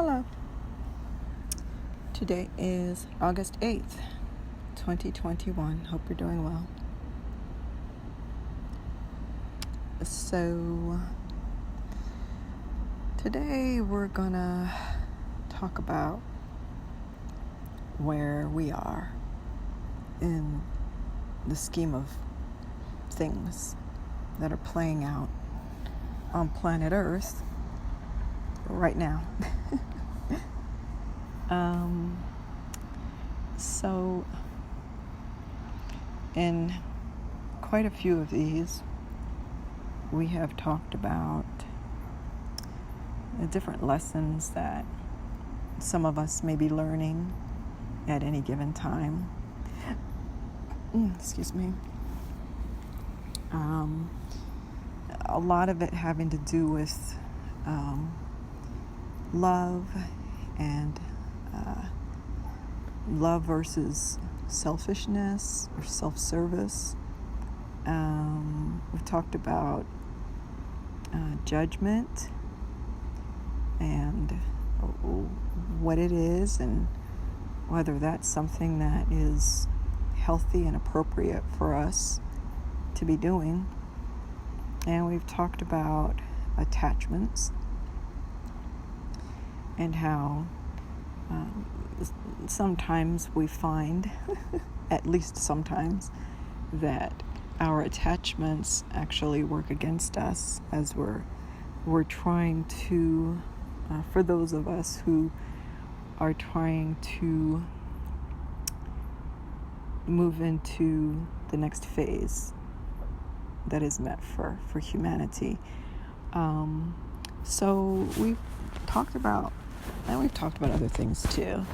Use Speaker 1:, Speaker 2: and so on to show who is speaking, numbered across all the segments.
Speaker 1: Hello. Today is August 8th, 2021. Hope you're doing well. So, today we're gonna talk about where we are in the scheme of things that are playing out on planet Earth right now. So in quite a few of these, we have talked about the different lessons that some of us may be learning at any given time. Excuse me. A lot of it having to do with love and love versus selfishness or self-service. We've talked about judgment and what it is and whether that's something that is healthy and appropriate for us to be doing. And we've talked about attachments and how sometimes we find, at least sometimes, that our attachments actually work against us as we're trying to, for those of us who are trying to move into the next phase that is meant for humanity. So we've talked about other things too,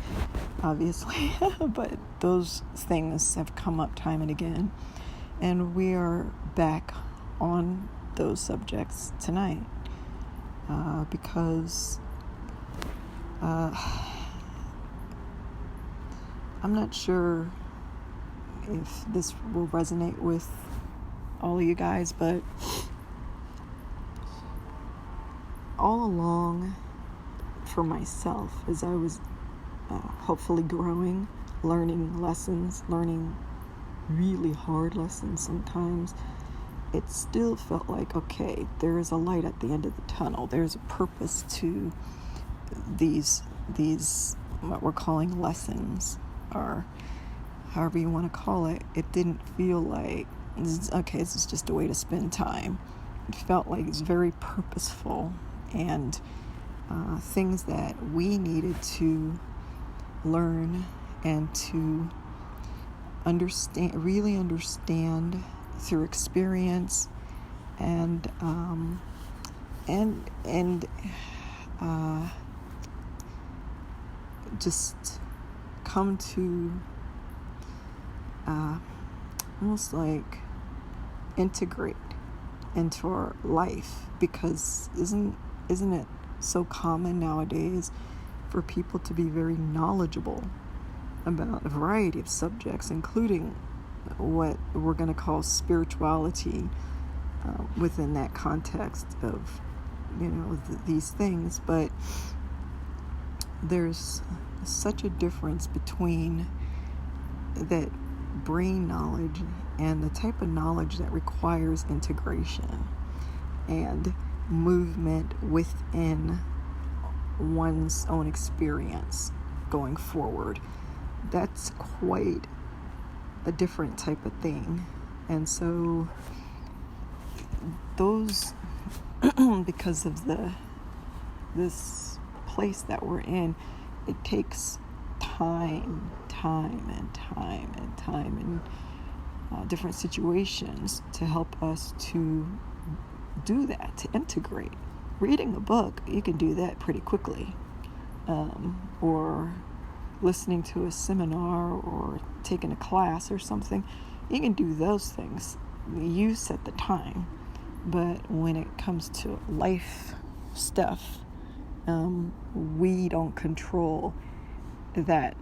Speaker 1: obviously, but those things have come up time and again, and we are back on those subjects tonight because I'm not sure if this will resonate with all of you guys, but all along for myself, as I was hopefully growing, learning lessons, learning really hard lessons sometimes, it still felt like, okay, there is a light at the end of the tunnel. There's a purpose to these what we're calling lessons, or however you want to call it. It didn't feel like, okay, this is just a way to spend time. It felt like it's very purposeful and things that we needed to learn and to really understand through experience and just come to almost like integrate into our life, because isn't it so common nowadays for people to be very knowledgeable about a variety of subjects, including what we're going to call spirituality within that context of, these things. But there's such a difference between that brain knowledge and the type of knowledge that requires integration and movement within one's own experience going forward. That's quite a different type of thing. And so those because of this place that we're in, it takes time and different situations to help us to do that, to integrate. Reading a book, you can do that pretty quickly, or listening to a seminar or taking a class or something. You can do those things. You set the time. But when it comes to life stuff, we don't control that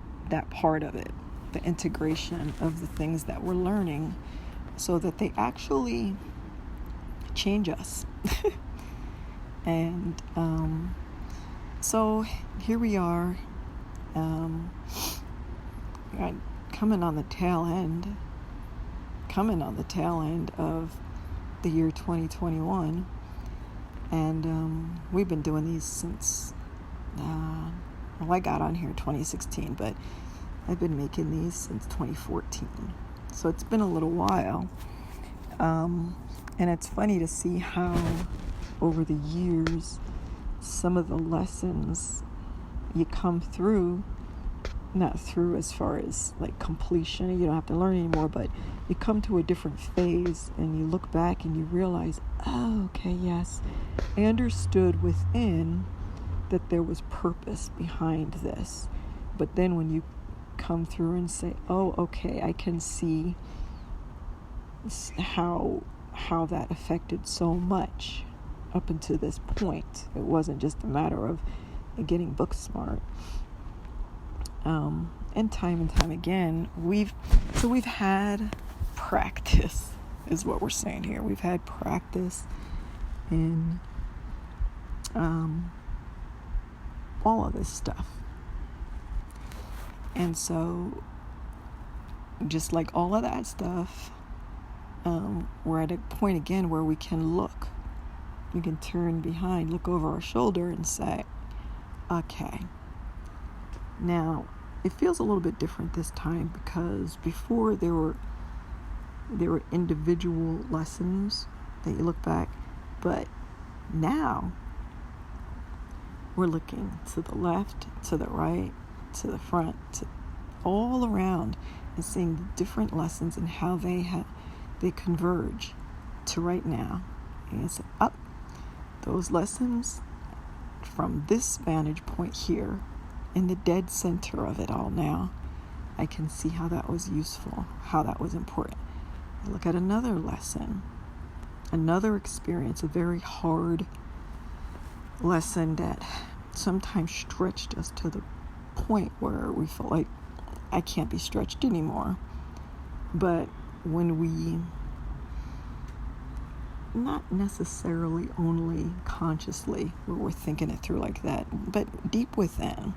Speaker 1: part of it, the integration of the things that we're learning, so that they actually change us. And So here we are, coming on the tail end of the year 2021, and we've been doing these since, I got on here in 2016, but I've been making these since 2014, so it's been a little while, and it's funny to see how over the years some of the lessons you come through, not through as far as like completion, you don't have to learn anymore, but you come to a different phase and you look back and you realize, oh, okay, yes, I understood within that there was purpose behind this. But then when you come through and say, oh, okay, I can see how that affected so much up until this point. It wasn't just a matter of getting book smart. And time again, we've had practice, is what we're saying here. We've had practice in all of this stuff. And so, just like all of that stuff, we're at a point again where we can look. We can turn behind, look over our shoulder and say, okay, now it feels a little bit different this time, because before there were individual lessons that you look back, but now we're looking to the left, to the right, to the front, to all around, and seeing the different lessons and how they converge to right now. And it's up. Those lessons from this vantage point here, in the dead center of it all now, I can see how that was useful, how that was important. I look at another lesson, another experience, a very hard lesson that sometimes stretched us to the point where we felt like I can't be stretched anymore. But when we, not necessarily only consciously where we're thinking it through like that, but deep within,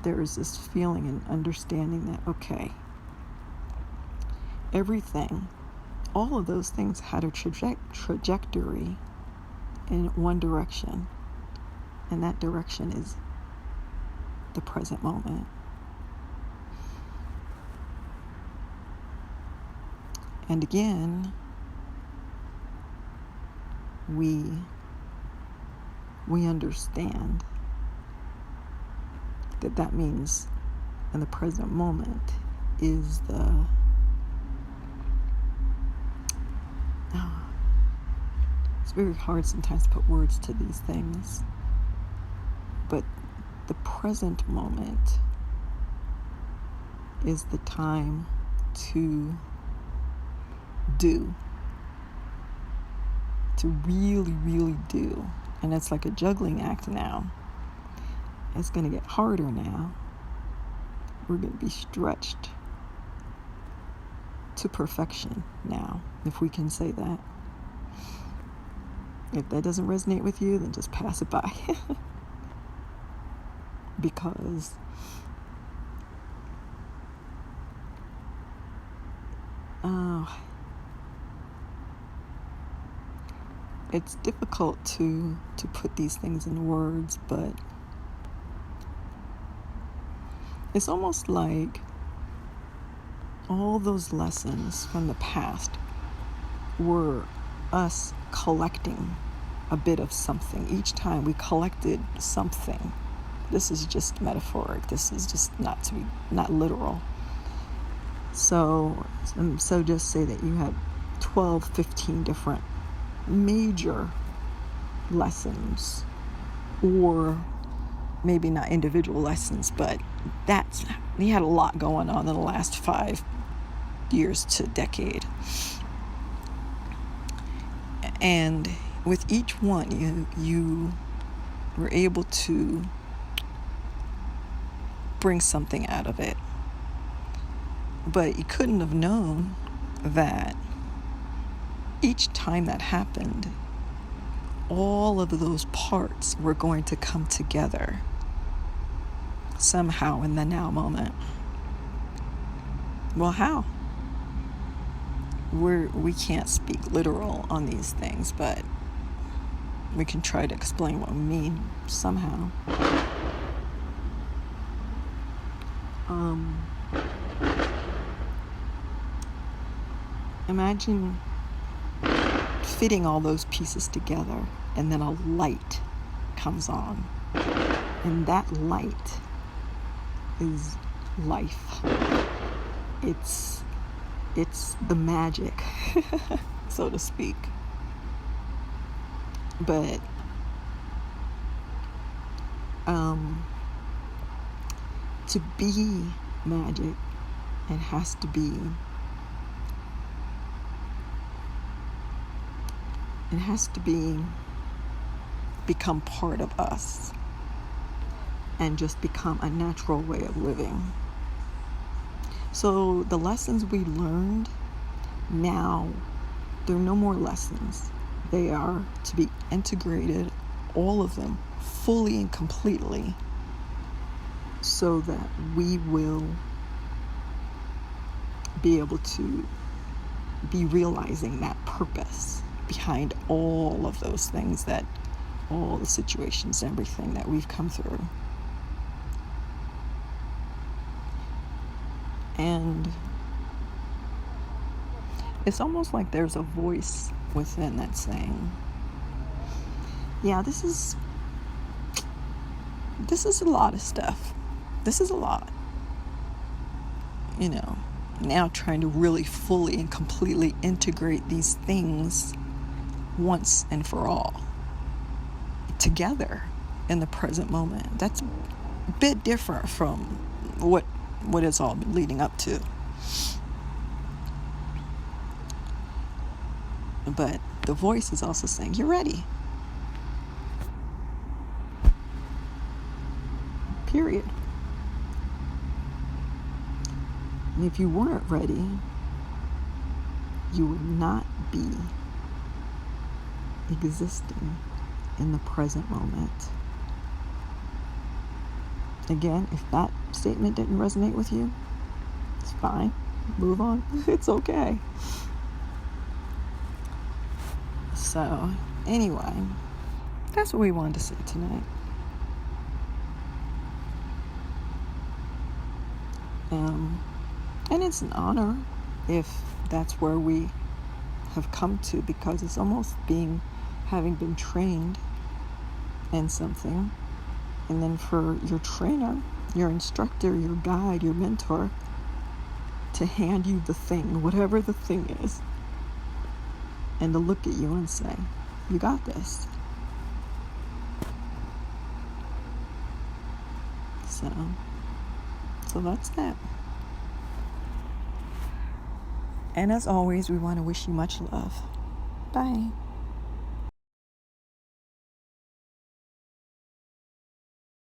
Speaker 1: there is this feeling and understanding that, okay, everything, all of those things had a trajectory in one direction, and that direction is the present moment. And again, we understand that means in the present moment is it's very hard sometimes to put words to these things, but the present moment is the time to do, to really, really do. And it's like a juggling act now. It's going to get harder now. We're going to be stretched to perfection now, if we can say that. If that doesn't resonate with you, then just pass it by. Because it's difficult to put these things in words, but it's almost like all those lessons from the past were us collecting a bit of something. Each time we collected something. This is just metaphoric. This is just not literal. So just say that you had 12, 15 different major lessons, or maybe not individual lessons, but we had a lot going on in the last 5 years to decade. And with each one, you were able to bring something out of it. But you couldn't have known that each time that happened, all of those parts were going to come together somehow in the now moment. Well, how? We can't speak literal on these things, but we can try to explain what we mean somehow. Imagine fitting all those pieces together, and then a light comes on, and that light is life. It's the magic, so to speak. But to be magic, it has to become part of us and just become a natural way of living. So the lessons we learned, now they're no more lessons. They are to be integrated, all of them, fully and completely, so that we will be able to be realizing that purpose behind all of those things, that all the situations, everything that we've come through. And it's almost like there's a voice within that's saying, yeah, this is a lot of stuff. This is a lot. Now trying to really fully and completely integrate these things once and for all together in the present moment. That's a bit different from what it's all been leading up to. But the voice is also saying, you're ready. Period. And if you weren't ready, you would not be existing in the present moment. Again, if that statement didn't resonate with you, it's fine. Move on. It's okay. So, anyway, that's what we wanted to say tonight. And it's an honor if that's where we have come to, because it's almost having been trained in something, and then for your trainer, your instructor, your guide, your mentor to hand you the thing, whatever the thing is, and to look at you and say, you got this. So that's that. And as always, we want to wish you much love. Bye.